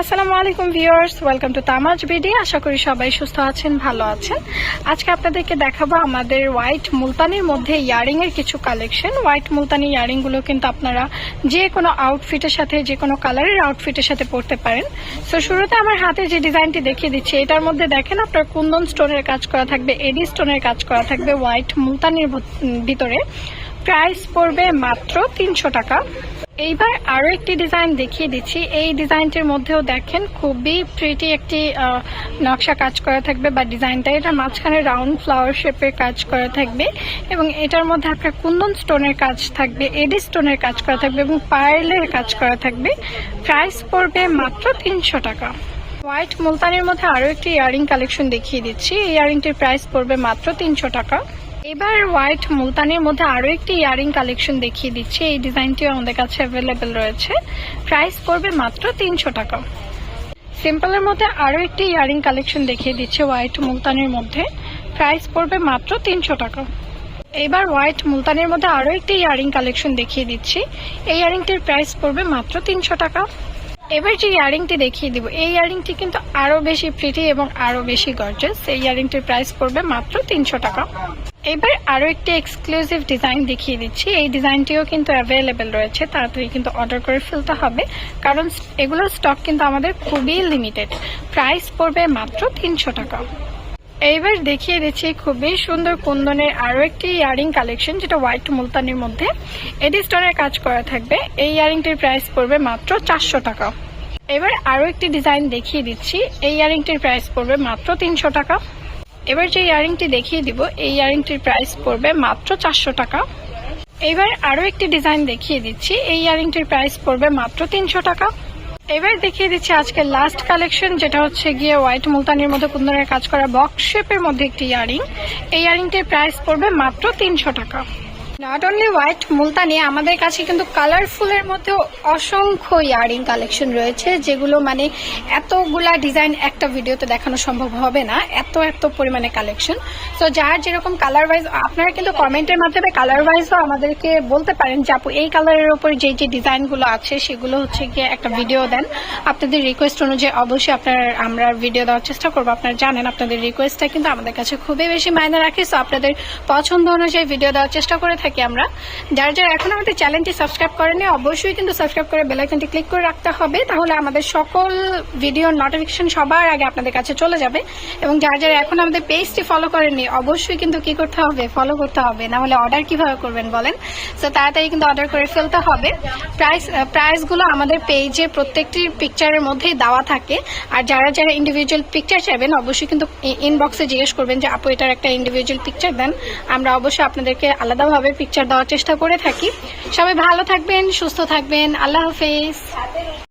আসসালামু আলাইকুম viewers, welcome to তামাজ BD. আশা করি সবাই সুস্থ আছেন, ভালো আছেন। আজকে আপনাদেরকে দেখাবো আমাদের হোয়াইট মুলতানির মধ্যে ইয়ারিং এর কিছু কালেকশন। হোয়াইট মুলতানি ইয়ারিং গুলো কিন্তু আপনারা যে কোনো আউটফিটের সাথে, যে কোনো কালারের আউটফিটের সাথে পরতে পারেন। সো শুরুতে আমার হাতে যে ডিজাইনটি দেখিয়ে দিচ্ছি, এটার মধ্যে দেখেন আপনার কুন্দন স্টোনের কাজ করা থাকবে, এডি স্টোনের কাজ করা থাকবে হোয়াইট মুলতানির ভিতরে। প্রাইস পড়বে মাত্র 300 টাকা। এইবার আরো একটি ডিজাইন দেখিয়ে দিচ্ছি। এই ডিজাইনটির মধ্যেও দেখেন খুবই প্রিটি একটি নকশা কাজ করা থাকবে, বা ডিজাইনটা এটা মাঝখানে রাউন্ড ফ্লাওয়ার শেপের কাজ করা থাকবে, এবং এটার মধ্যে আপনার কুন্দন স্টোনের কাজ থাকবে, এডি স্টোনের কাজ করা থাকবে এবং পার্লের কাজ করা থাকবে। প্রাইস পড়বে মাত্র 300 টাকা। হোয়াইট মুলতানির মধ্যে আরো একটি ইয়ারিং কালেকশন দেখিয়ে দিচ্ছি। এই ইয়ারিংটির প্রাইস পড়বে মাত্র 300 টাকা। এবার হোয়াইট মুলতানির মধ্যে আরো একটি ইয়ারিং কালেকশন দেখিয়ে দিচ্ছি। এই ডিজাইনটিও আমাদের কাছে অ্যাভেলেবেল রয়েছে। প্রাইস পড়বে মাত্র 300 টাকা। সিম্পলের মধ্যে আরো একটি ইয়ারিং কালেকশন দেখিয়ে দিচ্ছে হোয়াইট মুলতানির মধ্যে। প্রাইস পড়বে মাত্র 300 টাকা। এবার হোয়াইট মুলতানির মধ্যে আরো একটি ইয়ারিং কালেকশন দেখিয়ে দিচ্ছি। এই ইয়ারিংটির প্রাইস পড়বে মাত্র 300 টাকা। এবার যে ইয়ারিংটি দেখিয়ে দিব, এই ইয়ারিংটি কিন্তু আরো বেশি প্রিটি এবং আরো বেশি গর্জিয়াস। এই ইয়ারিংটির প্রাইস পড়বে মাত্র 300 টাকা। এবার আরো একটি এক্সক্লুসিভ ডিজাইন দেখিয়ে দিচ্ছি। এই ডিজাইনটিও কিন্তু অ্যাভেলেবেল রয়েছে, তাড়াতাড়ি কিন্তু অর্ডার করে ফেলতে হবে, কারণ এগুলোর স্টক কিন্তু আমাদের খুবই লিমিটেড। প্রাইস পড়বে মাত্র 300 টাকা। এইবার দেখিয়ে দিচ্ছি খুবই সুন্দর কুন্দনের আরো একটি ইয়ারিং কালেকশন, যেটা হোয়াইট মুলতানির মধ্যে এডি স্টোনের কাজ করা থাকবে। এই ইয়ারিংটির প্রাইস পড়বে মাত্র 400 টাকা। এবার আরো একটি ডিজাইন দেখিয়ে দিচ্ছি। এই ইয়ারিংটির প্রাইস পড়বে মাত্র 300 টাকা। এবার যে ইয়ারিংটি দেখিয়ে দিব, এই ইয়ারিংটির প্রাইস পড়বে মাত্র 400 টাকা। এবার আরো একটি ডিজাইন দেখিয়ে দিচ্ছি। এই ইয়ারিংটির প্রাইস পড়বে মাত্র 300 টাকা। এবার দেখিয়ে দিচ্ছি আজকের লাস্ট কালেকশন, যেটা হচ্ছে গিয়ে হোয়াইট মুলতানির মধ্যে কুন্দনের কাজ করা বক্স শেপের মধ্যে একটি ইয়ারিং। এই ইয়ারিংটির প্রাইস পড়বে মাত্র 300 টাকা। নট অনলি হোয়াইট মুলতানি, আমাদের কাছে কিন্তু কালারফুলের মধ্যে অসংখ্য ইয়ারিং কালেকশন রয়েছে, যেগুলো মানে এতগুলা ডিজাইন একটা ভিডিওতে দেখানো সম্ভব হবে না, এত পরিমাণে কালেকশন। তো যার যেরকম কালার ওয়াইজ, আপনারা কিন্তু কমেন্টের মাধ্যমে কালার ওয়াইজও আমাদেরকে বলতে পারেন যে আপু এই কালারের উপর যে ডিজাইনগুলো আছে সেগুলো হচ্ছে গিয়ে একটা ভিডিও দেন। আপনাদের রিকোয়েস্ট অনুযায়ী অবশ্যই আমরা ভিডিও দেওয়ার চেষ্টা করবো। আপনারা জানেন আপনাদের রিকোয়েস্টটা কিন্তু আমাদের কাছে খুবই বেশি মায়না রাখে। সো আপনাদের পছন্দ অনুযায়ী ভিডিও দেওয়ার চেষ্টা করে থাকি আমরা। যারা এখন আমাদের চ্যানেলটি সাবস্ক্রাইব করেনি, অবশ্যই কিন্তু সাবস্ক্রাইব করে বেল আইকনটি ক্লিক করে রাখতে হবে, তাহলে আমাদের সকল ভিডিওর নোটিফিকেশন সবার আগে আপনাদের কাছে চলে যাবে। এবং যারা এখন আমাদের পেজটি ফলো করেননি, অবশ্যই কিন্তু কি করতে হবে, ফলো করতে হবে, না হলে অর্ডার কিভাবে করবেন বলেন। তো তাড়াতাড়ি কিন্তু অর্ডার করে ফেলতে হবে। প্রাইসগুলো আমাদের পেজে প্রত্যেকটি পিকচারের মধ্যেই দেওয়া থাকে। আর যারা ইন্ডিভিজুয়াল পিকচার চাইবেন, অবশ্যই কিন্তু ইনবক্সে জিজ্ঞেস করবেন যে আপু এটার একটা ইন্ডিভিজুয়াল পিকচার দেন। আমরা অবশ্যই আপনাদেরকে আলাদাভাবে পিকচার দেওয়ার চেষ্টা করে থাকি। সবাই ভালো থাকবেন, সুস্থ থাকবেন। আল্লাহ হাফেজ।